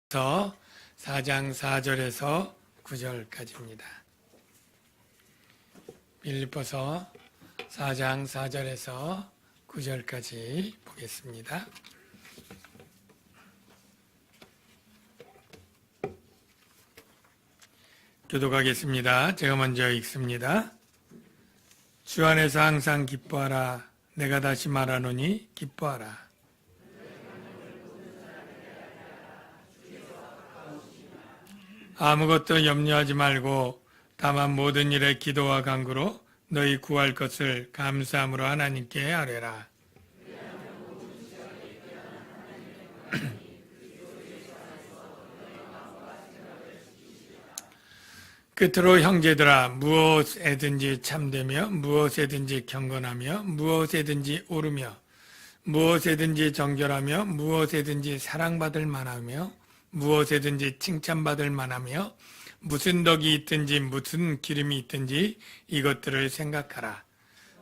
빌립보서 4장 4절에서 9절까지입니다. 빌립보서 4장 4절에서 9절까지 보겠습니다. 교독하겠습니다. 제가 먼저 읽습니다. 주 안에서 항상 기뻐하라. 내가 다시 말하노니 기뻐하라. 아무것도 염려하지 말고 다만 모든 일에 기도와 간구로 너희 구할 것을 감사함으로 하나님께 아뢰라. 끝으로 형제들아, 무엇에든지 참되며 무엇에든지 경건하며 무엇에든지 옳으며 무엇에든지 정결하며 무엇에든지 사랑받을 만하며 무엇에든지 칭찬받을 만하며 무슨 덕이 있든지 무슨 기름이 있든지 이것들을 생각하라.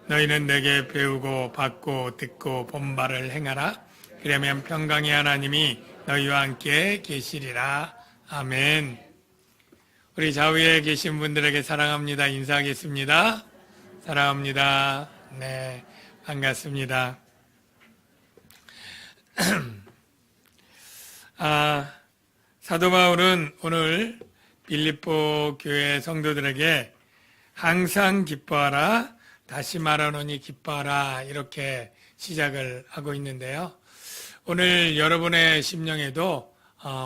너희는 내게 배우고 받고 듣고 본 바를 행하라. 그러면 평강의 하나님이 너희와 함께 계시리라. 아멘. 우리 좌우에 계신 분들에게 사랑합니다. 인사하겠습니다. 사랑합니다. 네, 반갑습니다. 사도 바울은 오늘 빌립보 교회 성도들에게 항상 기뻐하라, 다시 말하노니 기뻐하라 이렇게 시작을 하고 있는데요. 오늘 여러분의 심령에도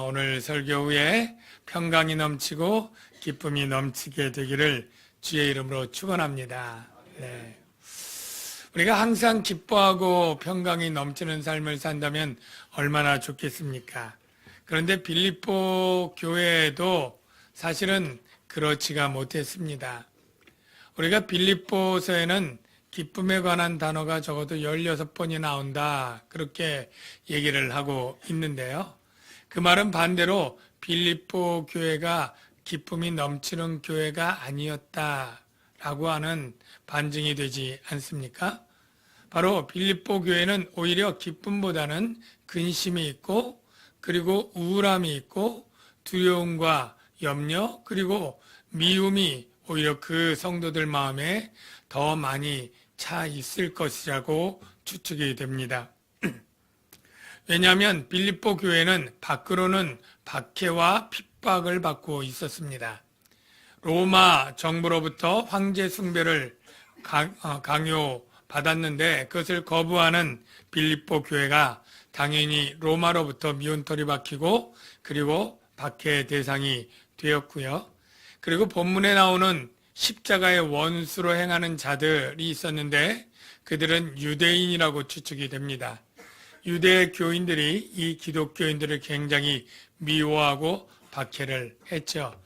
오늘 설교 후에 평강이 넘치고 기쁨이 넘치게 되기를 주의 이름으로 축원합니다. 네. 우리가 항상 기뻐하고 평강이 넘치는 삶을 산다면 얼마나 좋겠습니까? 그런데 빌립보 교회에도 사실은 그렇지가 못했습니다. 우리가 빌립보서에는 기쁨에 관한 단어가 적어도 16번이 나온다 그렇게 얘기를 하고 있는데요. 그 말은 반대로 빌립보 교회가 기쁨이 넘치는 교회가 아니었다라고 하는 반증이 되지 않습니까? 바로 빌립보 교회는 오히려 기쁨보다는 근심이 있고 그리고 우울함이 있고 두려움과 염려 그리고 미움이 오히려 그 성도들 마음에 더 많이 차 있을 것이라고 추측이 됩니다. 왜냐하면 빌립보 교회는 밖으로는 박해와 핍박을 받고 있었습니다. 로마 정부로부터 황제 숭배를 강요받았는데 그것을 거부하는 빌립보 교회가 당연히 로마로부터 미운털이 박히고 그리고 박해의 대상이 되었고요. 그리고 본문에 나오는 십자가의 원수로 행하는 자들이 있었는데 그들은 유대인이라고 추측이 됩니다. 유대 교인들이 이 기독교인들을 굉장히 미워하고 박해를 했죠.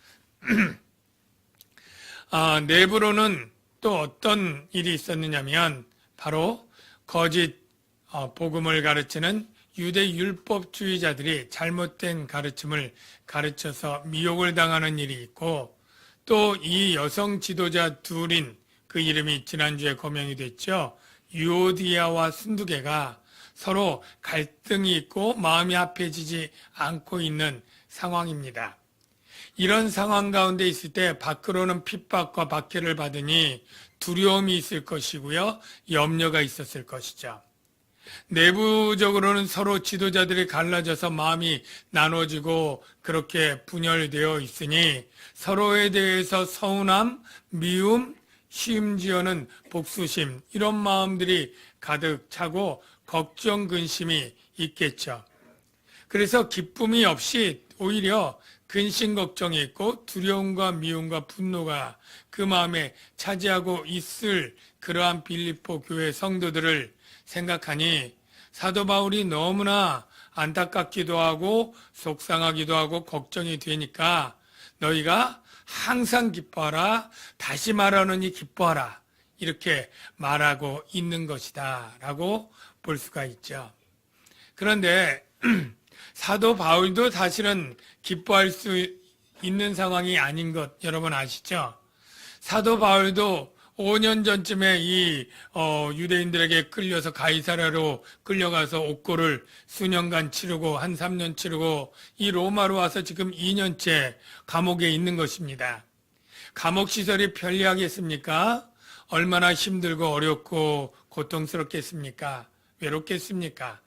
내부로는 또 어떤 일이 있었느냐면 바로 거짓 복음을 가르치는 유대 율법주의자들이 잘못된 가르침을 가르쳐서 미혹을 당하는 일이 있고 또 이 여성 지도자 둘인 그 이름이 지난주에 거명이 됐죠. 유오디아와 순두개가 서로 갈등이 있고 마음이 합해지지 않고 있는 상황입니다. 이런 상황 가운데 있을 때 밖으로는 핍박과 박해를 받으니 두려움이 있을 것이고요. 염려가 있었을 것이죠. 내부적으로는 서로 지도자들이 갈라져서 마음이 나눠지고 그렇게 분열되어 있으니 서로에 대해서 서운함, 미움, 심지어는 복수심 이런 마음들이 가득 차고 걱정, 근심이 있겠죠. 그래서 기쁨이 없이 오히려 근심, 걱정이 있고 두려움과 미움과 분노가 그 마음에 차지하고 있을 그러한 빌립보 교회 성도들을 생각하니 사도 바울이 너무나 안타깝기도 하고 속상하기도 하고 걱정이 되니까 너희가 항상 기뻐하라, 다시 말하노니 기뻐하라 이렇게 말하고 있는 것이다 라고 볼 수가 있죠. 그런데 사도 바울도 사실은 기뻐할 수 있는 상황이 아닌 것 여러분 아시죠? 사도 바울도 5년 전쯤에 이 유대인들에게 끌려서 가이사랴로 끌려가서 옥고를 수년간 치르고 한 3년 치르고 이 로마로 와서 지금 2년째 감옥에 있는 것입니다. 감옥 시설이 편리하겠습니까? 얼마나 힘들고 어렵고 고통스럽겠습니까? 외롭겠습니까?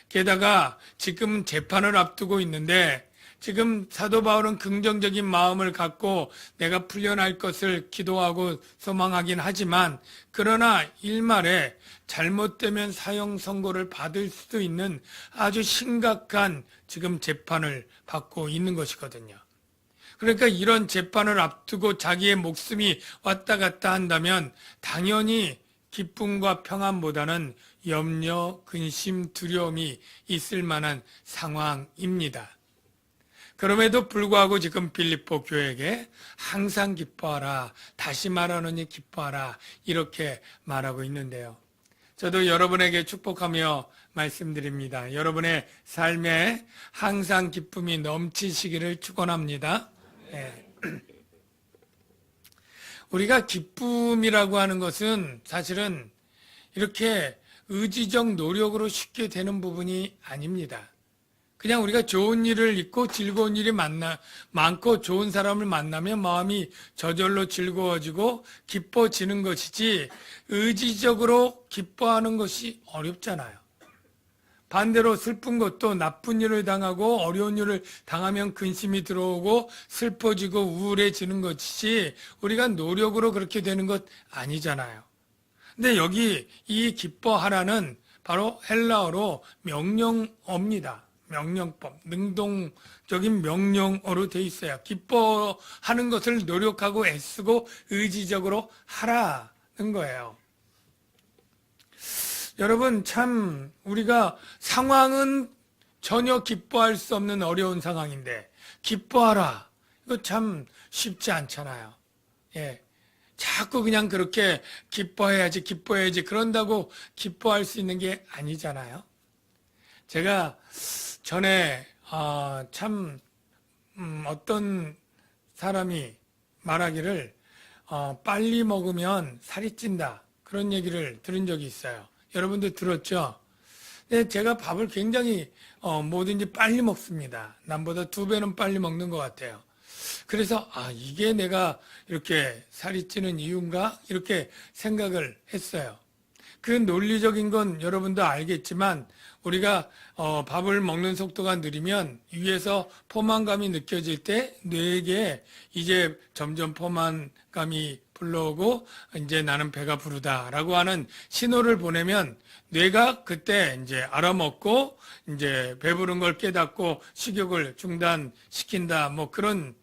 게다가 지금 재판을 앞두고 있는데 지금 사도 바울은 긍정적인 마음을 갖고 내가 풀려날 것을 기도하고 소망하긴 하지만 그러나 일말에 잘못되면 사형 선고를 받을 수도 있는 아주 심각한 지금 재판을 받고 있는 것이거든요. 그러니까 이런 재판을 앞두고 자기의 목숨이 왔다 갔다 한다면 당연히 기쁨과 평안보다는 염려, 근심, 두려움이 있을 만한 상황입니다. 그럼에도 불구하고 지금 빌립보 교회에게 항상 기뻐하라, 다시 말하노니 기뻐하라 이렇게 말하고 있는데요. 저도 여러분에게 축복하며 말씀드립니다. 여러분의 삶에 항상 기쁨이 넘치시기를 축원합니다. 네. 우리가 기쁨이라고 하는 것은 사실은 이렇게 의지적 노력으로 쉽게 되는 부분이 아닙니다. 그냥 우리가 좋은 일을 있고 즐거운 일이 많고 좋은 사람을 만나면 마음이 저절로 즐거워지고 기뻐지는 것이지 의지적으로 기뻐하는 것이 어렵잖아요. 반대로 슬픈 것도 나쁜 일을 당하고 어려운 일을 당하면 근심이 들어오고 슬퍼지고 우울해지는 것이지 우리가 노력으로 그렇게 되는 것 아니잖아요. 근데 여기 이 기뻐하라는 바로 헬라어로 명령어입니다. 명령법, 능동적인 명령어로 되어 있어요. 기뻐하는 것을 노력하고 애쓰고 의지적으로 하라는 거예요. 여러분 참 우리가 상황은 전혀 기뻐할 수 없는 어려운 상황인데 기뻐하라 이거 참 쉽지 않잖아요. 예, 자꾸 그냥 그렇게 기뻐해야지 그런다고 기뻐할 수 있는 게 아니잖아요. 제가 전에 참 어떤 사람이 말하기를 빨리 먹으면 살이 찐다 그런 얘기를 들은 적이 있어요. 여러분들 들었죠? 근데 제가 밥을 굉장히 뭐든지 빨리 먹습니다. 남보다 2배는 빨리 먹는 것 같아요. 그래서 이게 내가 이렇게 살이 찌는 이유인가? 이렇게 생각을 했어요. 그 논리적인 건 여러분도 알겠지만 우리가 밥을 먹는 속도가 느리면 위에서 포만감이 느껴질 때 뇌에게 이제 점점 포만감이 불러오고 이제 나는 배가 부르다라고 하는 신호를 보내면 뇌가 그때 이제 알아먹고 이제 배부른 걸 깨닫고 식욕을 중단시킨다 뭐 그런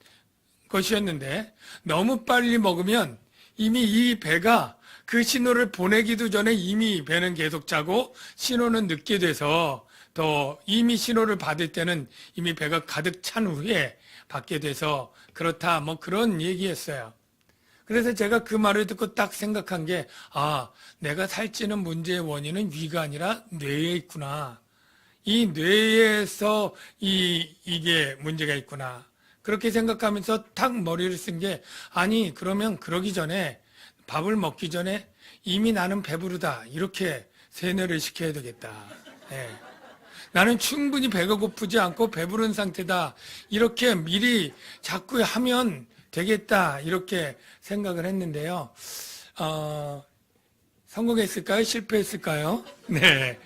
것이었는데 너무 빨리 먹으면 이미 이 배가 그 신호를 보내기도 전에 이미 배는 계속 차고 신호는 늦게 돼서 더 이미 신호를 받을 때는 이미 배가 가득 찬 후에 받게 돼서 그렇다 뭐 그런 얘기였어요. 그래서 제가 그 말을 듣고 딱 생각한 게 내가 살찌는 문제의 원인은 위가 아니라 뇌에 있구나. 이 뇌에서 이게 문제가 있구나. 그렇게 생각하면서 탁 머리를 쓴 게 아니 그러면 그러기 전에 밥을 먹기 전에 이미 나는 배부르다 이렇게 세뇌를 시켜야 되겠다. 네. 나는 충분히 배가 고프지 않고 배부른 상태다 이렇게 미리 자꾸 하면 되겠다 이렇게 생각을 했는데요. 성공했을까요? 실패했을까요? 네,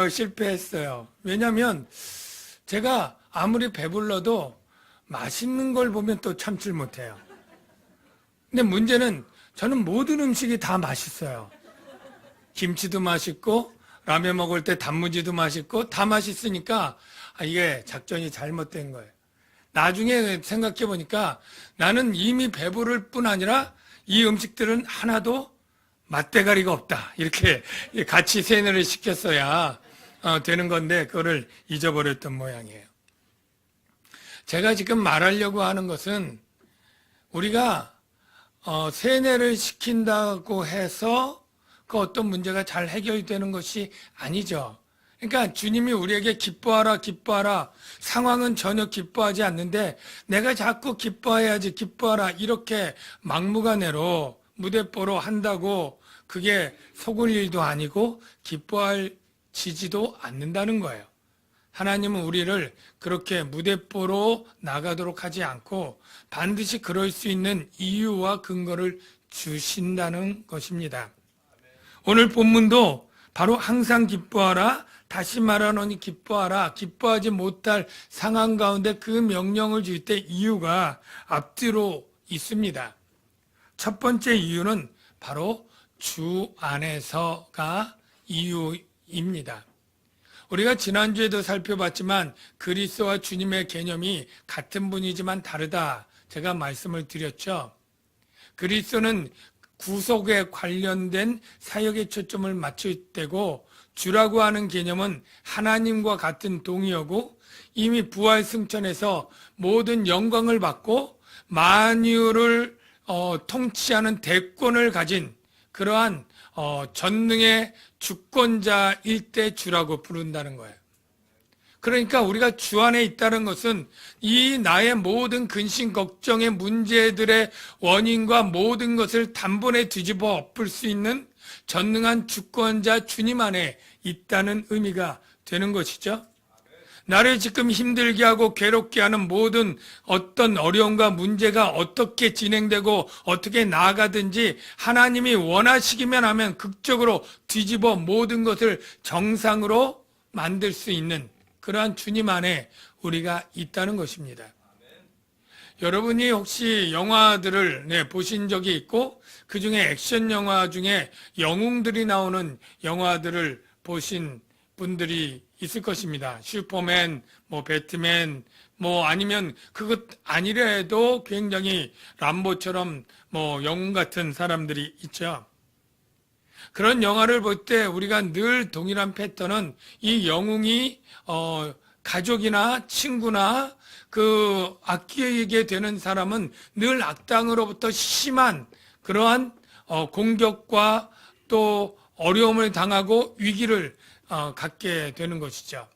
실패했어요. 왜냐하면 제가 아무리 배불러도 맛있는 걸 보면 또 참질 못해요. 근데 문제는 저는 모든 음식이 다 맛있어요. 김치도 맛있고 라면 먹을 때 단무지도 맛있고 다 맛있으니까 이게 작전이 잘못된 거예요. 나중에 생각해 보니까 나는 이미 배부를 뿐 아니라 이 음식들은 하나도 맛대가리가 없다. 이렇게 같이 세뇌를 시켰어야 되는 건데 그거를 잊어버렸던 모양이에요. 제가 지금 말하려고 하는 것은 우리가 세뇌를 시킨다고 해서 그 어떤 문제가 잘 해결되는 것이 아니죠. 그러니까 주님이 우리에게 기뻐하라 기뻐하라 상황은 전혀 기뻐하지 않는데 내가 자꾸 기뻐해야지 기뻐하라 이렇게 막무가내로 무대뽀로 한다고 그게 속을 일도 아니고 기뻐할 지지도 않는다는 거예요. 하나님은 우리를 그렇게 무대뽀로 나가도록 하지 않고 반드시 그럴 수 있는 이유와 근거를 주신다는 것입니다. 오늘 본문도 바로 항상 기뻐하라, 다시 말하노니 기뻐하라, 기뻐하지 못할 상황 가운데 그 명령을 줄 때 이유가 앞뒤로 있습니다. 첫 번째 이유는 바로 주 안에서가 이유입니다. 우리가 지난주에도 살펴봤지만 그리스도와 주님의 개념이 같은 분이지만 다르다 제가 말씀을 드렸죠. 그리스도는 구속에 관련된 사역에 초점을 맞출 때고 주라고 하는 개념은 하나님과 같은 동의어고 이미 부활 승천해서 모든 영광을 받고 만유를 통치하는 대권을 가진 그러한 전능의 주권자일 때 주라고 부른다는 거예요. 그러니까 우리가 주 안에 있다는 것은 이 나의 모든 근심 걱정의 문제들의 원인과 모든 것을 단번에 뒤집어 엎을 수 있는 전능한 주권자 주님 안에 있다는 의미가 되는 것이죠. 나를 지금 힘들게 하고 괴롭게 하는 모든 어떤 어려움과 문제가 어떻게 진행되고 어떻게 나아가든지 하나님이 원하시기만 하면 극적으로 뒤집어 모든 것을 정상으로 만들 수 있는 그러한 주님 안에 우리가 있다는 것입니다. 여러분이 혹시 영화들을 보신 적이 있고 그 중에 액션 영화 중에 영웅들이 나오는 영화들을 보신 분들이 있을 것입니다. 슈퍼맨, 배트맨, 아니면 그것 아니래도 굉장히 람보처럼 영웅 같은 사람들이 있죠. 그런 영화를 볼 때 우리가 늘 동일한 패턴은 이 영웅이 가족이나 친구나 그 아끼게 되는 사람은 늘 악당으로부터 심한 그러한 공격과 또 어려움을 당하고 위기를 갖게 되는 것이죠.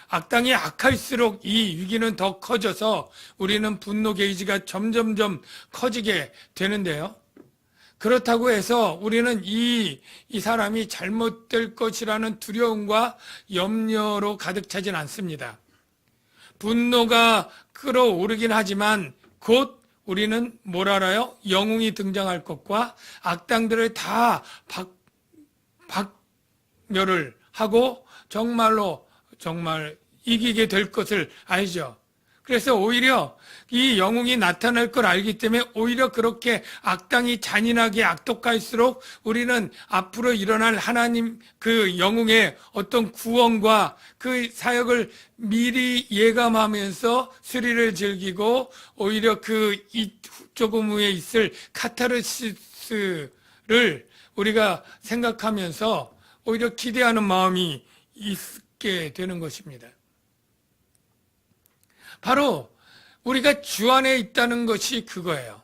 악당이 악할수록 이 위기는 더 커져서 우리는 분노 게이지가 점점점 커지게 되는데요. 그렇다고 해서 우리는 이 사람이 잘못될 것이라는 두려움과 염려로 가득 차진 않습니다. 분노가 끌어오르긴 하지만 곧 우리는 뭘 알아요? 영웅이 등장할 것과 악당들을 다 박멸을 하고 정말 이기게 될 것을 알죠. 그래서 오히려 이 영웅이 나타날 걸 알기 때문에 오히려 그렇게 악당이 잔인하게 악독할수록 우리는 앞으로 일어날 하나님 그 영웅의 어떤 구원과 그 사역을 미리 예감하면서 스릴을 즐기고 오히려 조금 후에 있을 카타르시스를 우리가 생각하면서 오히려 기대하는 마음이 있게 되는 것입니다. 바로 우리가 주 안에 있다는 것이 그거예요.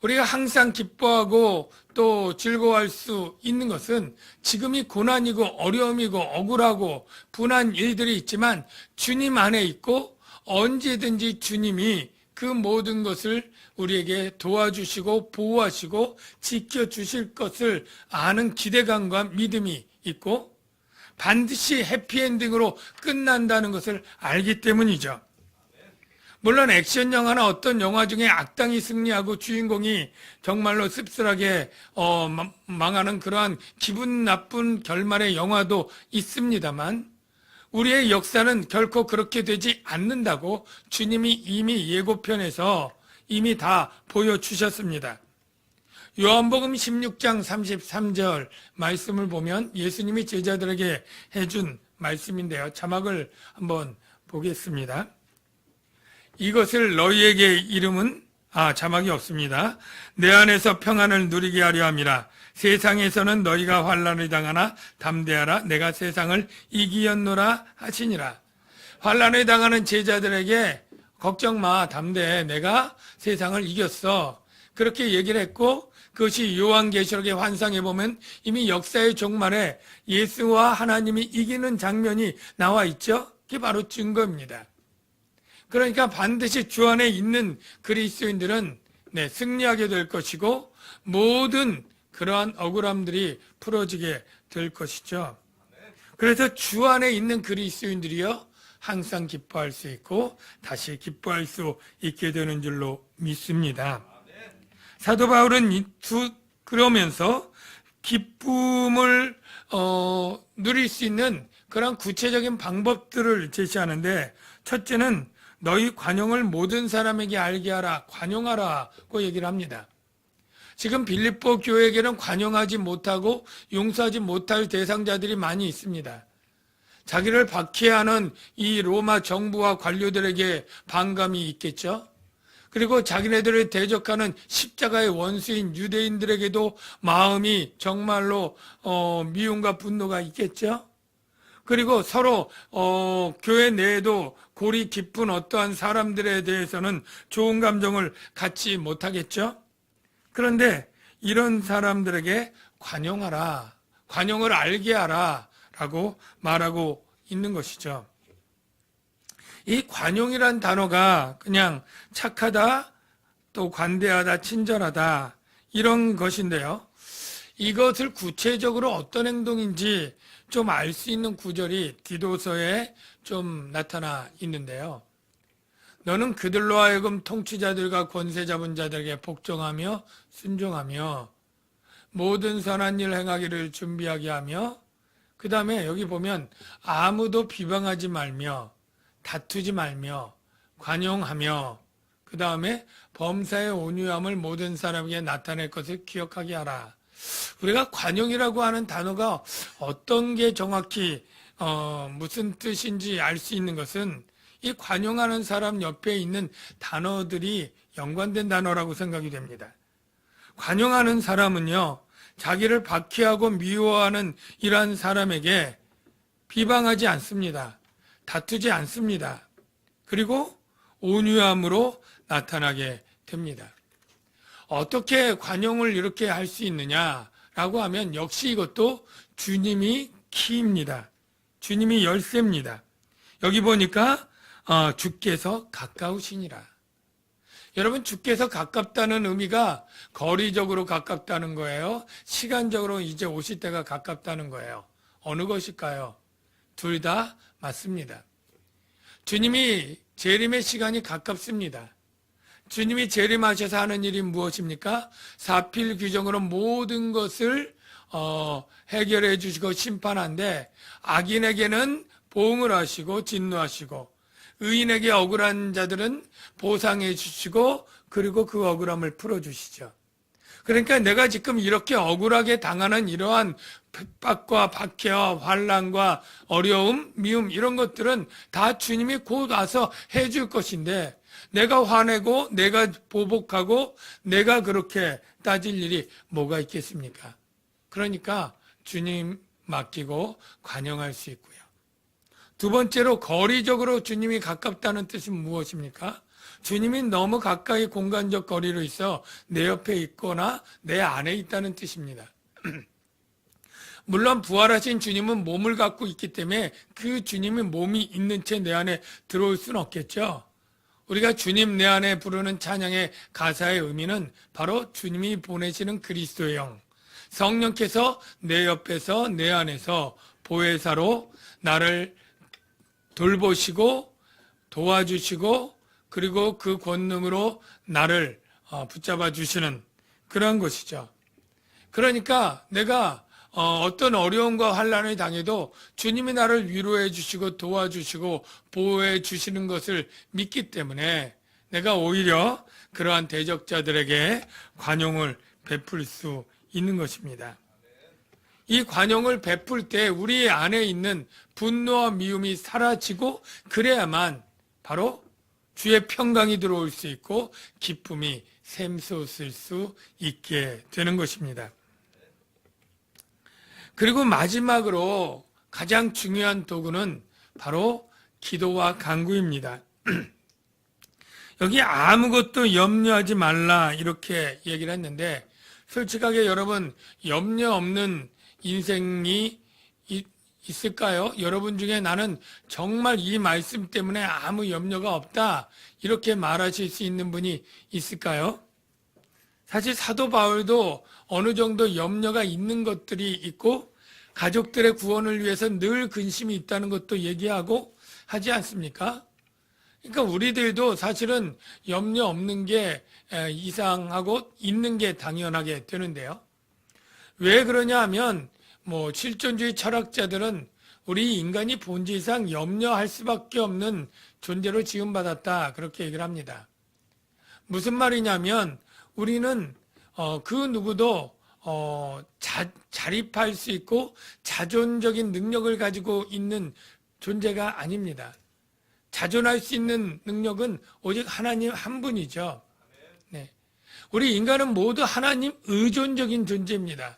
우리가 항상 기뻐하고 또 즐거워할 수 있는 것은 지금이 고난이고 어려움이고 억울하고 분한 일들이 있지만 주님 안에 있고 언제든지 주님이 그 모든 것을 우리에게 도와주시고 보호하시고 지켜주실 것을 아는 기대감과 믿음이 있고 반드시 해피엔딩으로 끝난다는 것을 알기 때문이죠. 물론 액션 영화나 어떤 영화 중에 악당이 승리하고 주인공이 정말로 씁쓸하게 망하는 그러한 기분 나쁜 결말의 영화도 있습니다만 우리의 역사는 결코 그렇게 되지 않는다고 주님이 이미 예고편에서 이미 다 보여주셨습니다. 요한복음 16장 33절 말씀을 보면 예수님이 제자들에게 해준 말씀인데요. 자막을 한번 보겠습니다. 이것을 너희에게 이름은 자막이 없습니다. 내 안에서 평안을 누리게 하려 함이라. 세상에서는 너희가 환난을 당하나 담대하라. 내가 세상을 이기었노라 하시니라. 환난을 당하는 제자들에게 걱정 마, 담대해. 내가 세상을 이겼어. 그렇게 얘기를 했고 그것이 요한계시록의 환상에 보면 이미 역사의 종말에 예수와 하나님이 이기는 장면이 나와 있죠. 그게 바로 증거입니다. 그러니까 반드시 주 안에 있는 그리스도인들은 네, 승리하게 될 것이고 모든 그러한 억울함들이 풀어지게 될 것이죠. 그래서 주 안에 있는 그리스도인들이요 항상 기뻐할 수 있고 다시 기뻐할 수 있게 되는 줄로 믿습니다. 사도 바울은 그러면서 기쁨을 누릴 수 있는 그런 구체적인 방법들을 제시하는데, 첫째는 너희 관용을 모든 사람에게 알게 하라, 관용하라고 얘기를 합니다. 지금 빌립보 교회에게는 관용하지 못하고 용서하지 못할 대상자들이 많이 있습니다. 자기를 박해하는 이 로마 정부와 관료들에게 반감이 있겠죠. 그리고 자기네들을 대적하는 십자가의 원수인 유대인들에게도 마음이 정말로 미움과 분노가 있겠죠. 그리고 서로 교회 내에도 골이 깊은 어떠한 사람들에 대해서는 좋은 감정을 갖지 못하겠죠. 그런데 이런 사람들에게 관용하라, 관용을 알게 하라 라고 말하고 있는 것이죠. 이 관용이란 단어가 그냥 착하다, 또 관대하다, 친절하다 이런 것인데요. 이것을 구체적으로 어떤 행동인지 좀 알 수 있는 구절이 디도서에 좀 나타나 있는데요. 너는 그들로 하여금 통치자들과 권세 잡은 자들에게 복종하며 순종하며 모든 선한 일 행하기를 준비하게 하며, 그 다음에 여기 보면 아무도 비방하지 말며 다투지 말며 관용하며, 그 다음에 범사의 온유함을 모든 사람에게 나타낼 것을 기억하게 하라. 우리가 관용이라고 하는 단어가 어떤 게 정확히 무슨 뜻인지 알 수 있는 것은 이 관용하는 사람 옆에 있는 단어들이 연관된 단어라고 생각이 됩니다. 관용하는 사람은요, 자기를 박해하고 미워하는 이러한 사람에게 비방하지 않습니다. 다투지 않습니다. 그리고 온유함으로 나타나게 됩니다. 어떻게 관용을 이렇게 할 수 있느냐라고 하면 역시 이것도 주님이 키입니다. 주님이 열쇠입니다. 여기 보니까 주께서 가까우시니라. 여러분, 주께서 가깝다는 의미가 거리적으로 가깝다는 거예요? 시간적으로 이제 오실 때가 가깝다는 거예요? 어느 것일까요? 둘 다 맞습니다. 주님이 재림의 시간이 가깝습니다. 주님이 재림하셔서 하는 일이 무엇입니까? 사필 규정으로 모든 것을 해결해 주시고 심판한데, 악인에게는 보응을 하시고 진노하시고 의인에게 억울한 자들은 보상해 주시고 그리고 그 억울함을 풀어주시죠. 그러니까 내가 지금 이렇게 억울하게 당하는 이러한 핍박과 박해와 환난과 어려움, 미움 이런 것들은 다 주님이 곧 와서 해줄 것인데, 내가 화내고 내가 보복하고 내가 그렇게 따질 일이 뭐가 있겠습니까? 그러니까 주님 맡기고 관용할 수 있고요. 두 번째로 거리적으로 주님이 가깝다는 뜻은 무엇입니까? 주님이 너무 가까이 공간적 거리로 있어 내 옆에 있거나 내 안에 있다는 뜻입니다. 물론 부활하신 주님은 몸을 갖고 있기 때문에 그 주님의 몸이 있는 채 내 안에 들어올 수는 없겠죠. 우리가 주님 내 안에 부르는 찬양의 가사의 의미는 바로 주님이 보내시는 그리스도의 영, 성령께서 내 옆에서 내 안에서 보혜사로 나를 돌보시고 도와주시고 그리고 그 권능으로 나를 붙잡아 주시는 그런 것이죠. 그러니까 내가 어떤 어려움과 환난을 당해도 주님이 나를 위로해 주시고 도와주시고 보호해 주시는 것을 믿기 때문에 내가 오히려 그러한 대적자들에게 관용을 베풀 수 있는 것입니다. 이 관용을 베풀 때 우리 안에 있는 분노와 미움이 사라지고, 그래야만 바로 주의 평강이 들어올 수 있고 기쁨이 샘솟을 수 있게 되는 것입니다. 그리고 마지막으로 가장 중요한 도구는 바로 기도와 간구입니다. 여기 아무것도 염려하지 말라 이렇게 얘기를 했는데, 솔직하게 여러분 염려 없는 인생이 있을까요? 여러분 중에 나는 정말 이 말씀 때문에 아무 염려가 없다 이렇게 말하실 수 있는 분이 있을까요? 사실 사도 바울도 어느 정도 염려가 있는 것들이 있고 가족들의 구원을 위해서 늘 근심이 있다는 것도 얘기하고 하지 않습니까? 그러니까 우리들도 사실은 염려 없는 게 이상하고 있는 게 당연하게 되는데요. 왜 그러냐 하면 실존주의 철학자들은 우리 인간이 본질상 염려할 수밖에 없는 존재로 지음받았다 그렇게 얘기를 합니다. 무슨 말이냐면 우리는 그 누구도 자립할 수 있고 자존적인 능력을 가지고 있는 존재가 아닙니다. 자존할 수 있는 능력은 오직 하나님 한 분이죠. 네. 우리 인간은 모두 하나님 의존적인 존재입니다.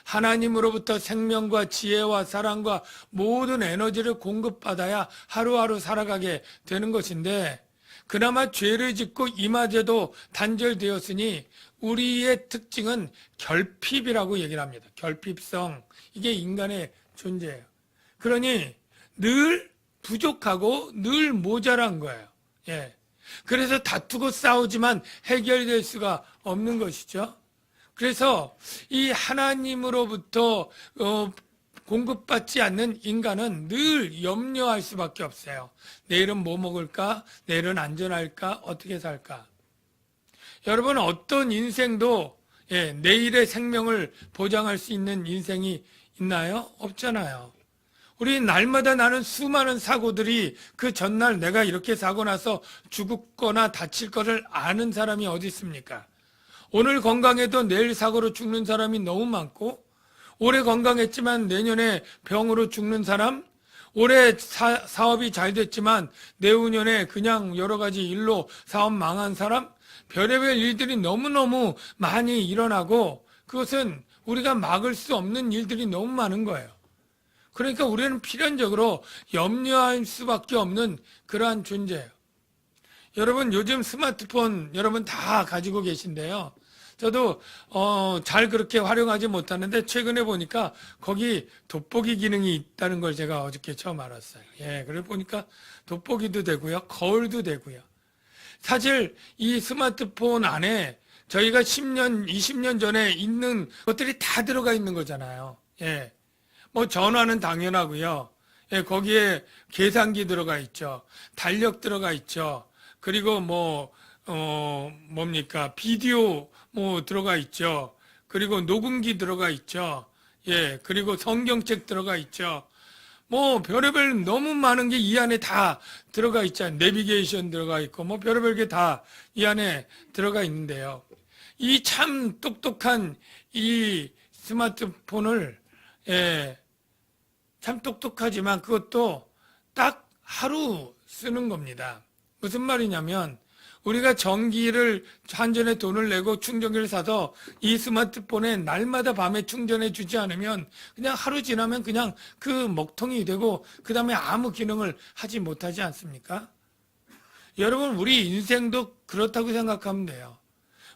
하나님으로부터 생명과 지혜와 사랑과 모든 에너지를 공급받아야 하루하루 살아가게 되는 것인데 그나마 죄를 짓고 이마저도 단절되었으니 우리의 특징은 결핍이라고 얘기를 합니다. 결핍성. 이게 인간의 존재예요. 그러니 늘 부족하고 늘 모자란 거예요. 예. 그래서 다투고 싸우지만 해결될 수가 없는 것이죠. 그래서 이 하나님으로부터 공급받지 않는 인간은 늘 염려할 수밖에 없어요. 내일은 뭐 먹을까? 내일은 안전할까? 어떻게 살까? 여러분 어떤 인생도 내일의 생명을 보장할 수 있는 인생이 있나요? 없잖아요. 우리 날마다 나는 수많은 사고들이 그 전날 내가 이렇게 사고 나서 죽거나 다칠 것을 아는 사람이 어디 있습니까? 오늘 건강해도 내일 사고로 죽는 사람이 너무 많고 올해 건강했지만 내년에 병으로 죽는 사람, 올해 사업이 잘 됐지만 내후년에 그냥 여러 가지 일로 사업 망한 사람, 별의별 일들이 너무너무 많이 일어나고 그것은 우리가 막을 수 없는 일들이 너무 많은 거예요. 그러니까 우리는 필연적으로 염려할 수밖에 없는 그러한 존재예요. 여러분 요즘 스마트폰 여러분 다 가지고 계신데요. 저도 잘 그렇게 활용하지 못하는데 최근에 보니까 거기 돋보기 기능이 있다는 걸 제가 어저께 처음 알았어요. 예, 그래 보니까 돋보기도 되고요, 거울도 되고요. 사실 이 스마트폰 안에 저희가 10년, 20년 전에 있는 것들이 다 들어가 있는 거잖아요. 예, 전화는 당연하고요. 예, 거기에 계산기 들어가 있죠, 달력 들어가 있죠. 그리고 비디오 들어가 있죠. 그리고 녹음기 들어가 있죠. 예, 그리고 성경책 들어가 있죠. 별의별 너무 많은 게 이 안에 다 들어가 있잖아요. 내비게이션 들어가 있고, 별의별 게 다 이 안에 들어가 있는데요. 이 참 똑똑한 이 스마트폰을, 참 똑똑하지만 그것도 딱 하루 쓰는 겁니다. 무슨 말이냐면, 우리가 전기를 한전에 돈을 내고 충전기를 사서 이 스마트폰에 날마다 밤에 충전해 주지 않으면 그냥 하루 지나면 그냥 그 먹통이 되고 그 다음에 아무 기능을 하지 못하지 않습니까? 여러분 우리 인생도 그렇다고 생각하면 돼요.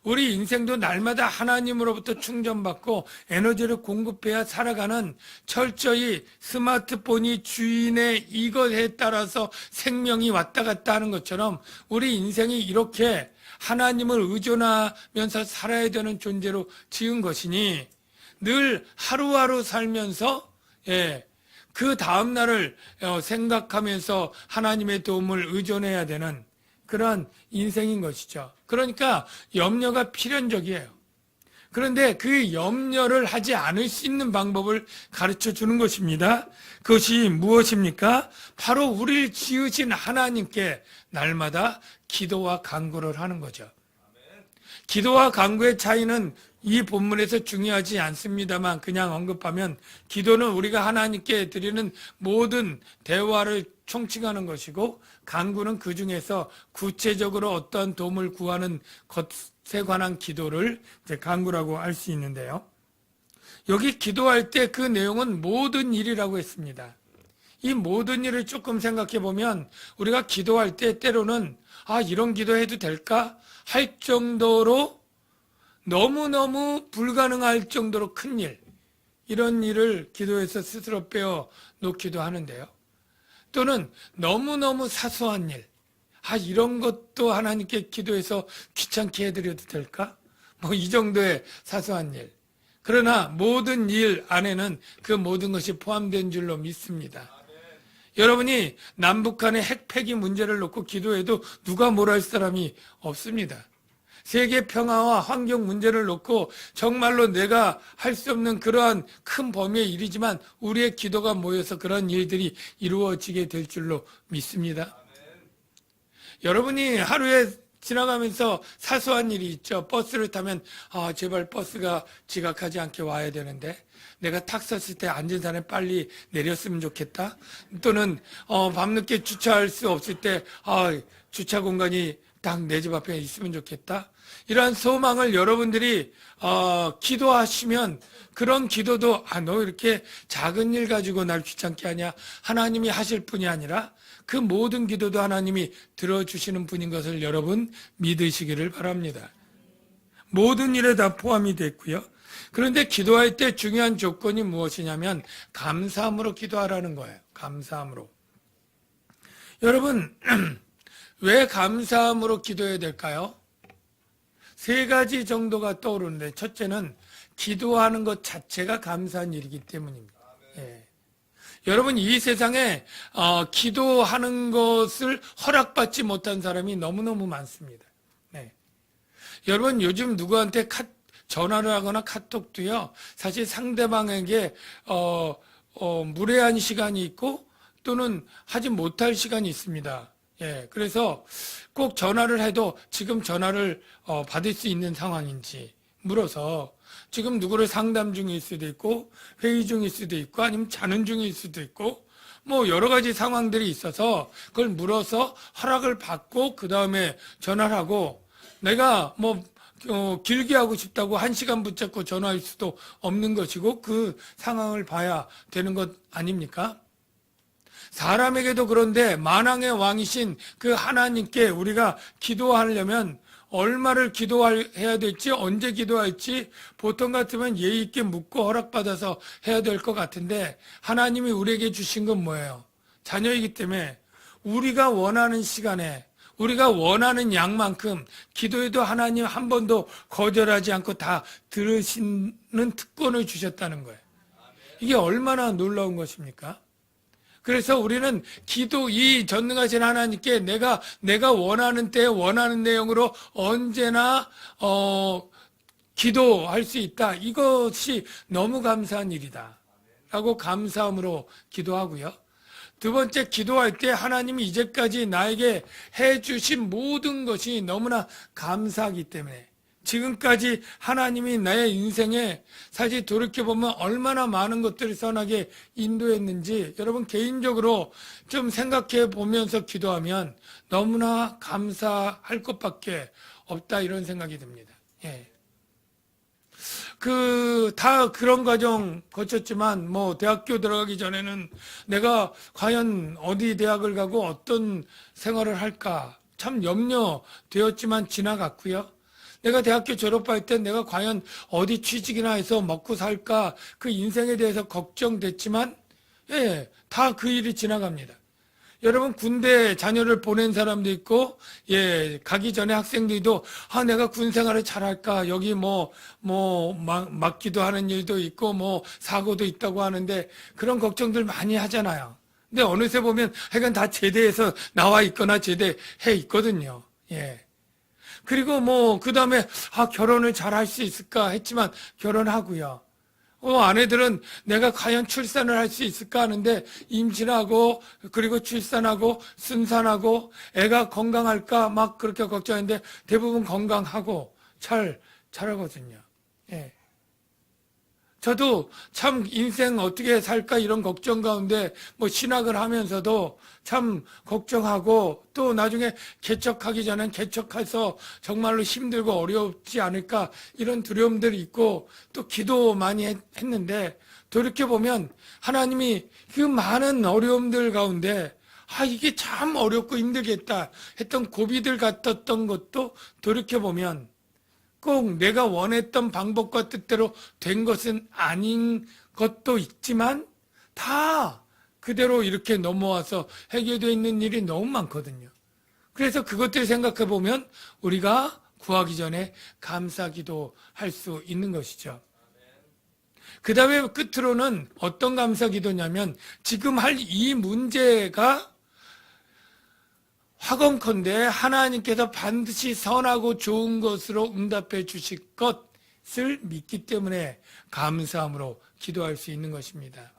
우리 인생도 날마다 하나님으로부터 충전받고 에너지를 공급해야 살아가는 철저히 스마트폰이 주인의 이것에 따라서 생명이 왔다 갔다 하는 것처럼 우리 인생이 이렇게 하나님을 의존하면서 살아야 되는 존재로 지은 것이니 늘 하루하루 살면서 그 다음날을 생각하면서 하나님의 도움을 의존해야 되는 그런 인생인 것이죠. 그러니까 염려가 필연적이에요. 그런데 그 염려를 하지 않을 수 있는 방법을 가르쳐 주는 것입니다. 그것이 무엇입니까? 바로 우리를 지으신 하나님께 날마다 기도와 간구를 하는 거죠. 기도와 간구의 차이는 이 본문에서 중요하지 않습니다만 그냥 언급하면 기도는 우리가 하나님께 드리는 모든 대화를 총칭하는 것이고 간구는 그 중에서 구체적으로 어떤 도움을 구하는 것에 관한 기도를 이제 간구라고 할 수 있는데요. 여기 기도할 때 그 내용은 모든 일이라고 했습니다. 이 모든 일을 조금 생각해 보면 우리가 기도할 때 때로는 이런 기도해도 될까? 할 정도로 너무너무 불가능할 정도로 큰 일, 이런 일을 기도에서 스스로 빼어 놓기도 하는데요. 또는 너무너무 사소한 일, 이런 것도 하나님께 기도해서 귀찮게 해드려도 될까? 뭐 이 정도의 사소한 일. 그러나 모든 일 안에는 그 모든 것이 포함된 줄로 믿습니다. 여러분이 남북한의 핵폐기 문제를 놓고 기도해도 누가 뭘 할 사람이 없습니다. 세계 평화와 환경 문제를 놓고 정말로 내가 할 수 없는 그러한 큰 범위의 일이지만 우리의 기도가 모여서 그런 일들이 이루어지게 될 줄로 믿습니다. 여러분이 하루에 지나가면서 사소한 일이 있죠. 버스를 타면 제발 버스가 지각하지 않게 와야 되는데 내가 탁 섰을 때 앉은 사람이 빨리 내렸으면 좋겠다. 또는 밤늦게 주차할 수 없을 때 주차 공간이 딱 내 집 앞에 있으면 좋겠다. 이러한 소망을 여러분들이 기도하시면 그런 기도도 너 이렇게 작은 일 가지고 날 귀찮게 하냐. 하나님이 하실 뿐이 아니라 그 모든 기도도 하나님이 들어주시는 분인 것을 여러분 믿으시기를 바랍니다. 모든 일에 다 포함이 됐고요. 그런데 기도할 때 중요한 조건이 무엇이냐면 감사함으로 기도하라는 거예요. 감사함으로. 여러분 왜 감사함으로 기도해야 될까요? 세 가지 정도가 떠오르는데 첫째는 기도하는 것 자체가 감사한 일이기 때문입니다. 예. 여러분 이 세상에 기도하는 것을 허락받지 못한 사람이 너무너무 많습니다. 네. 여러분 요즘 누구한테 전화를 하거나 카톡도요. 사실 상대방에게 무례한 시간이 있고 또는 하지 못할 시간이 있습니다. 예, 그래서 꼭 전화를 해도 지금 전화를 받을 수 있는 상황인지 물어서 지금 누구를 상담 중일 수도 있고 회의 중일 수도 있고 아니면 자는 중일 수도 있고 뭐 여러 가지 상황들이 있어서 그걸 물어서 허락을 받고 그 다음에 전화를 하고 내가 뭐 길게 하고 싶다고 1시간 붙잡고 전화할 수도 없는 것이고 그 상황을 봐야 되는 것 아닙니까? 사람에게도 그런데 만왕의 왕이신 그 하나님께 우리가 기도하려면 얼마를 기도해야 될지 언제 기도할지 보통 같으면 예의 있게 묻고 허락받아서 해야 될 것 같은데 하나님이 우리에게 주신 건 뭐예요? 자녀이기 때문에 우리가 원하는 시간에 우리가 원하는 양만큼 기도해도 하나님 한 번도 거절하지 않고 다 들으시는 특권을 주셨다는 거예요. 이게 얼마나 놀라운 것입니까? 그래서 우리는 이 전능하신 하나님께 내가 원하는 때에 원하는 내용으로 언제나 기도할 수 있다. 이것이 너무 감사한 일이다. 라고 감사함으로 기도하고요. 두 번째, 기도할 때 하나님이 이제까지 나에게 해주신 모든 것이 너무나 감사하기 때문에 지금까지 하나님이 나의 인생에 사실 돌이켜보면 얼마나 많은 것들을 선하게 인도했는지 여러분 개인적으로 좀 생각해 보면서 기도하면 너무나 감사할 것밖에 없다 이런 생각이 듭니다. 예. 다 그런 과정 거쳤지만 뭐 대학교 들어가기 전에는 내가 과연 어디 대학을 가고 어떤 생활을 할까 참 염려되었지만 지나갔고요. 내가 대학교 졸업할 때 내가 과연 어디 취직이나 해서 먹고 살까 그 인생에 대해서 걱정됐지만 예, 다 그 일이 지나갑니다. 여러분 군대 자녀를 보낸 사람도 있고 예, 가기 전에 학생들도 내가 군 생활을 잘할까 여기 맞기도 하는 일도 있고 뭐 사고도 있다고 하는데 그런 걱정들 많이 하잖아요. 근데 어느새 보면 하여간 다 제대해서 나와 있거나 제대해 있거든요. 예. 그리고 그 다음에, 결혼을 잘 할 수 있을까 했지만, 결혼하고요. 아내들은 내가 과연 출산을 할 수 있을까 하는데, 임신하고, 그리고 출산하고, 순산하고, 애가 건강할까 막 그렇게 걱정했는데, 대부분 건강하고, 잘하거든요. 예. 저도 참 인생 어떻게 살까 이런 걱정 가운데 신학을 하면서도 참 걱정하고 또 나중에 개척하기 전엔 개척해서 정말로 힘들고 어렵지 않을까 이런 두려움들이 있고 또 기도 많이 했는데 돌이켜보면 하나님이 그 많은 어려움들 가운데 이게 참 어렵고 힘들겠다 했던 고비들 같았던 것도 돌이켜보면 꼭 내가 원했던 방법과 뜻대로 된 것은 아닌 것도 있지만 다 그대로 이렇게 넘어와서 해결되어 있는 일이 너무 많거든요. 그래서 그것들 생각해 보면 우리가 구하기 전에 감사기도 할 수 있는 것이죠. 그 다음에 끝으로는 어떤 감사기도냐면 지금 할 이 문제가 화건컨대 하나님께서 반드시 선하고 좋은 것으로 응답해 주실 것을 믿기 때문에 감사함으로 기도할 수 있는 것입니다.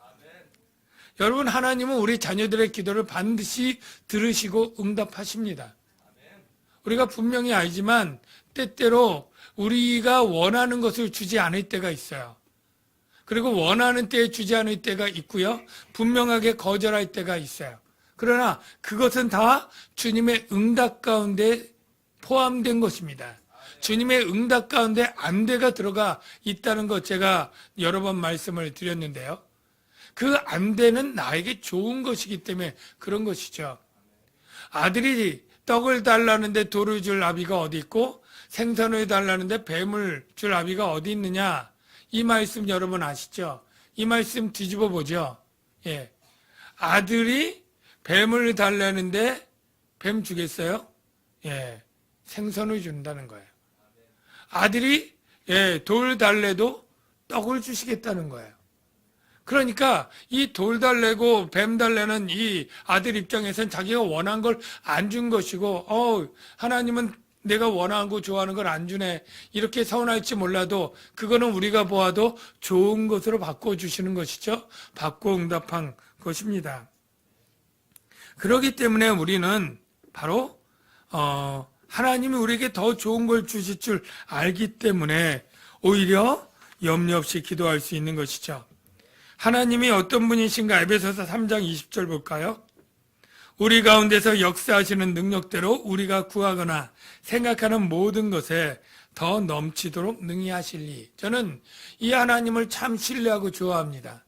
여러분, 하나님은 우리 자녀들의 기도를 반드시 들으시고 응답하십니다. 우리가 분명히 알지만 때때로 우리가 원하는 것을 주지 않을 때가 있어요. 그리고 원하는 때에 주지 않을 때가 있고요. 분명하게 거절할 때가 있어요. 그러나 그것은 다 주님의 응답 가운데 포함된 것입니다. 주님의 응답 가운데 안대가 들어가 있다는 것 제가 여러 번 말씀을 드렸는데요. 그 안대는 나에게 좋은 것이기 때문에 그런 것이죠. 아들이 떡을 달라는데 돌을 줄 아비가 어디 있고 생선을 달라는데 뱀을 줄 아비가 어디 있느냐. 이 말씀 여러분 아시죠? 이 말씀 뒤집어 보죠. 예. 아들이 뱀을 달라는데 뱀 주겠어요? 예. 생선을 준다는 거예요. 아들이 돌 달래도 떡을 주시겠다는 거예요. 그러니까 이 돌 달래고 뱀 달래는 이 아들 입장에서는 자기가 원한 걸 안 준 것이고 하나님은 내가 원하고 좋아하는 걸 안 주네. 이렇게 서운할지 몰라도 그거는 우리가 보아도 좋은 것으로 바꿔주시는 것이죠. 받고 응답한 것입니다. 그렇기 때문에 우리는 바로 하나님이 우리에게 더 좋은 걸 주실 줄 알기 때문에 오히려 염려 없이 기도할 수 있는 것이죠. 하나님이 어떤 분이신가? 에베소서 3장 20절 볼까요? 우리 가운데서 역사하시는 능력대로 우리가 구하거나 생각하는 모든 것에 더 넘치도록 능히 하실리. 저는 이 하나님을 참 신뢰하고 좋아합니다.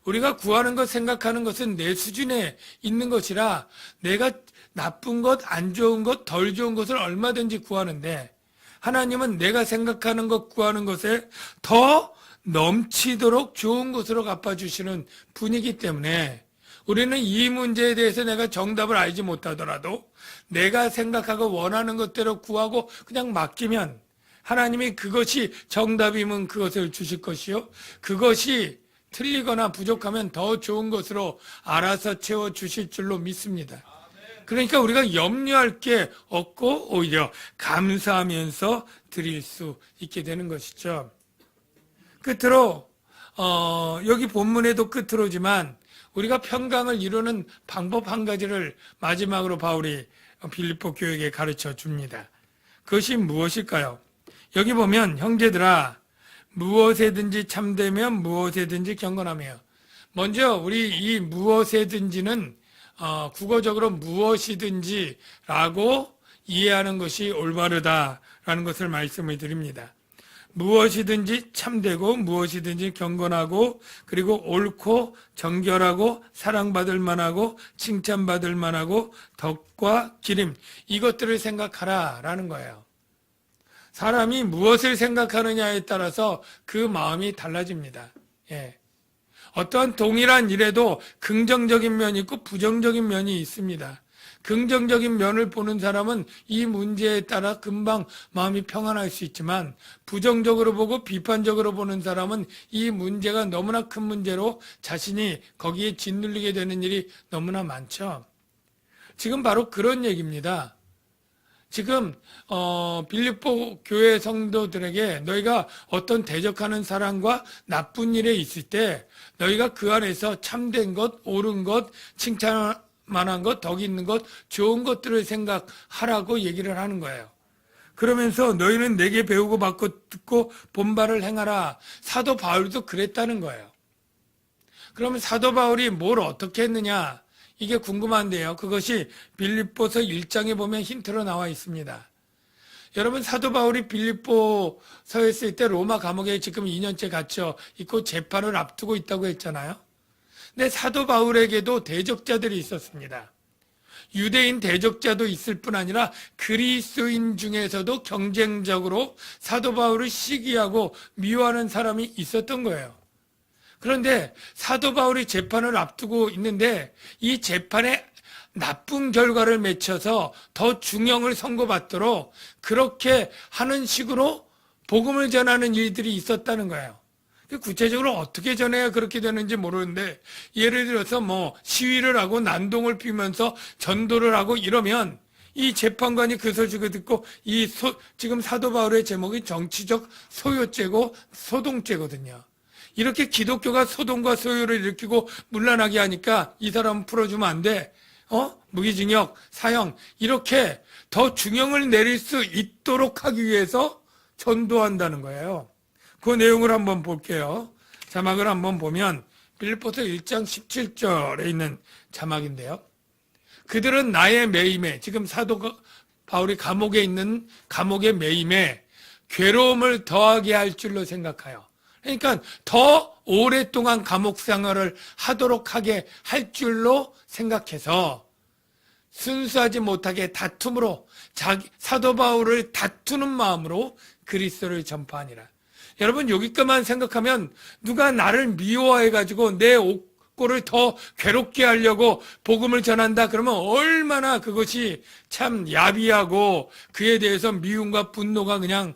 우리가 구하는 것, 생각하는 것은 내 수준에 있는 것이라 내가 나쁜 것, 안 좋은 것, 덜 좋은 것을 얼마든지 구하는데 하나님은 내가 생각하는 것, 구하는 것에 더 넘치도록 좋은 것으로 갚아주시는 분이기 때문에 우리는 이 문제에 대해서 내가 정답을 알지 못하더라도 내가 생각하고 원하는 것대로 구하고 그냥 맡기면 하나님이 그것이 정답이면 그것을 주실 것이요. 그것이 틀리거나 부족하면 더 좋은 것으로 알아서 채워주실 줄로 믿습니다. 그러니까 우리가 염려할 게 없고 오히려 감사하면서 드릴 수 있게 되는 것이죠. 끝으로 여기 본문에도 끝으로지만 우리가 평강을 이루는 방법 한 가지를 마지막으로 바울이 빌립보 교회에게 가르쳐 줍니다. 그것이 무엇일까요? 여기 보면 형제들아 무엇에든지 참되며 무엇에든지 경건하며. 먼저 우리 이 무엇에든지는 국어적으로 무엇이든지라고 이해하는 것이 올바르다라는 것을 말씀을 드립니다. 무엇이든지 참되고 무엇이든지 경건하고 그리고 옳고 정결하고 사랑받을 만하고 칭찬받을 만하고 덕과 기림, 이것들을 생각하라라는 거예요. 사람이 무엇을 생각하느냐에 따라서 그 마음이 달라집니다. 예. 어떠한 동일한 일에도 긍정적인 면이 있고 부정적인 면이 있습니다. 긍정적인 면을 보는 사람은 이 문제에 따라 금방 마음이 평안할 수 있지만 부정적으로 보고 비판적으로 보는 사람은 이 문제가 너무나 큰 문제로 자신이 거기에 짓눌리게 되는 일이 너무나 많죠. 지금 바로 그런 얘기입니다. 지금 빌립보 교회 성도들에게 너희가 어떤 대적하는 사람과 나쁜 일에 있을 때 너희가 그 안에서 참된 것, 옳은 것, 칭찬 만한 것, 덕 있는 것, 좋은 것들을 생각하라고 얘기를 하는 거예요. 그러면서 너희는 내게 배우고 받고 듣고 본바를 행하라. 사도 바울도 그랬다는 거예요. 그러면 사도 바울이 뭘 어떻게 했느냐? 이게 궁금한데요. 그것이 빌립보서 1장에 보면 힌트로 나와 있습니다. 여러분, 사도 바울이 빌립보서에 있을 때 로마 감옥에 지금 2년째 갇혀 있고 재판을 앞두고 있다고 했잖아요. 근데 사도 바울에게도 대적자들이 있었습니다. 유대인 대적자도 있을 뿐 아니라 그리스도인 중에서도 경쟁적으로 사도 바울을 시기하고 미워하는 사람이 있었던 거예요. 그런데 사도 바울이 재판을 앞두고 있는데 이 재판에 나쁜 결과를 맺혀서 더 중형을 선고받도록 그렇게 하는 식으로 복음을 전하는 일들이 있었다는 거예요. 구체적으로 어떻게 전해야 그렇게 되는지 모르는데, 예를 들어서 뭐 시위를 하고 난동을 피우면서 전도를 하고 이러면 이 재판관이 그 소식을 듣고 지금 사도 바울의 제목이 정치적 소요죄고 소동죄거든요. 이렇게 기독교가 소동과 소요를 일으키고 문란하게 하니까 이 사람은 풀어주면 안 돼. 무기징역, 사형, 이렇게 더 중형을 내릴 수 있도록 하기 위해서 전도한다는 거예요. 그 내용을 한번 볼게요. 자막을 한번 보면 빌립보서 1장 17절에 있는 자막인데요. 그들은 나의 매임에, 지금 사도 바울이 감옥에 있는 감옥의 매임에 괴로움을 더하게 할 줄로 생각하여, 그러니까 더 오랫동안 감옥 생활을 하도록 하게 할 줄로 생각해서 순수하지 못하게 다툼으로 사도 바울을 다투는 마음으로 그리스도를 전파하니라. 여러분, 여기까지만 생각하면 누가 나를 미워해가지고 내 꼴을 더 괴롭게 하려고 복음을 전한다 그러면 얼마나 그것이 참 야비하고 그에 대해서 미움과 분노가 그냥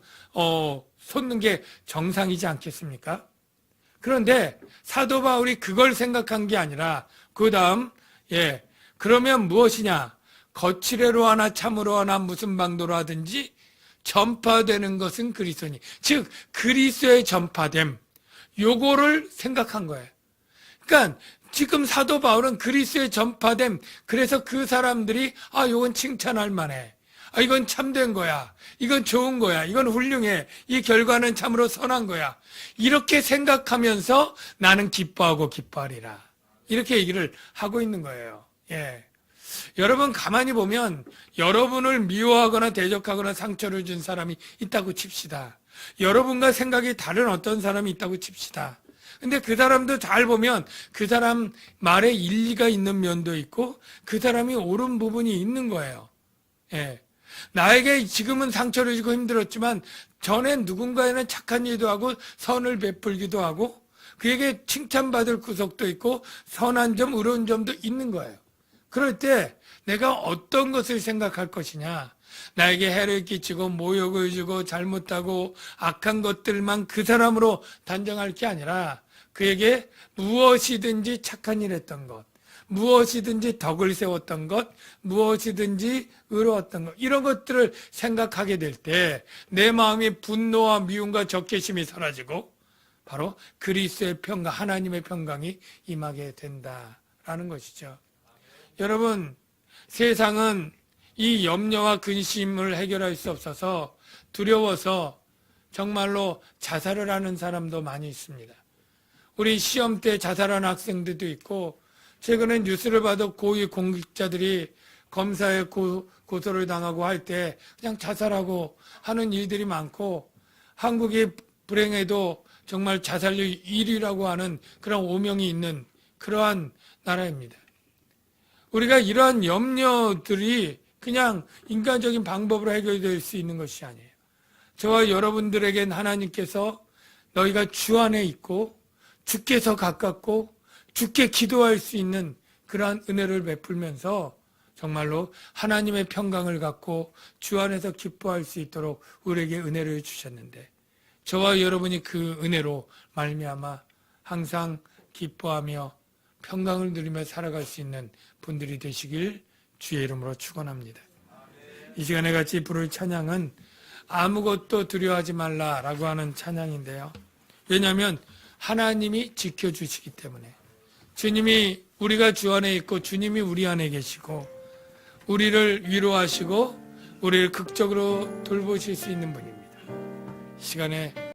솟는 게 정상이지 않겠습니까? 그런데 사도 바울이 그걸 생각한 게 아니라 그 다음 그러면 무엇이냐? 거칠애로 하나 참으로 하나 무슨 방도로 하든지 전파되는 것은 그리스도니, 즉 그리스도의 전파됨, 요거를 생각한 거예요. 그러니까 지금 사도 바울은 그리스도의 전파됨, 그래서 그 사람들이 요건 칭찬할 만해, 이건 참된 거야, 이건 좋은 거야, 이건 훌륭해, 이 결과는 참으로 선한 거야, 이렇게 생각하면서 나는 기뻐하고 기뻐하리라, 이렇게 얘기를 하고 있는 거예요. 여러분, 가만히 보면 여러분을 미워하거나 대적하거나 상처를 준 사람이 있다고 칩시다. 여러분과 생각이 다른 어떤 사람이 있다고 칩시다. 근데 그 사람도 잘 보면 그 사람 말에 일리가 있는 면도 있고 그 사람이 옳은 부분이 있는 거예요. 나에게 지금은 상처를 주고 힘들었지만 전엔 누군가에는 착한 일도 하고 선을 베풀기도 하고 그에게 칭찬받을 구석도 있고 선한 점, 의로운 점도 있는 거예요. 그럴 때 내가 어떤 것을 생각할 것이냐, 나에게 해를 끼치고 모욕을 주고 잘못하고 악한 것들만 그 사람으로 단정할 게 아니라 그에게 무엇이든지 착한 일 했던 것, 무엇이든지 덕을 세웠던 것, 무엇이든지 의로웠던 것, 이런 것들을 생각하게 될 때 내 마음이 분노와 미움과 적개심이 사라지고 바로 그리스도의 평강, 하나님의 평강이 임하게 된다라는 것이죠. 여러분, 세상은 이 염려와 근심을 해결할 수 없어서 두려워서 정말로 자살을 하는 사람도 많이 있습니다. 우리 시험 때 자살한 학생들도 있고, 최근에 뉴스를 봐도 고위 공직자들이 검사에 고소를 당하고 할 때 그냥 자살하고 하는 일들이 많고, 한국이 불행해도 정말 자살률 1위라고 하는 그런 오명이 있는 그러한 나라입니다. 우리가 이러한 염려들이 그냥 인간적인 방법으로 해결될 수 있는 것이 아니에요. 저와 여러분들에겐 하나님께서 너희가 주 안에 있고 주께서 가깝고 주께 기도할 수 있는 그러한 은혜를 베풀면서 정말로 하나님의 평강을 갖고 주 안에서 기뻐할 수 있도록 우리에게 은혜를 주셨는데, 저와 여러분이 그 은혜로 말미암아 항상 기뻐하며 평강을 누리며 살아갈 수 있는 분들이 되시길 주의 이름으로 축원합니다. 이 시간에 같이 부를 찬양은 아무것도 두려워하지 말라라고 하는 찬양인데요. 왜냐하면 하나님이 지켜주시기 때문에, 주님이, 우리가 주 안에 있고 주님이 우리 안에 계시고 우리를 위로하시고 우리를 극적으로 돌보실 수 있는 분입니다. 이 시간에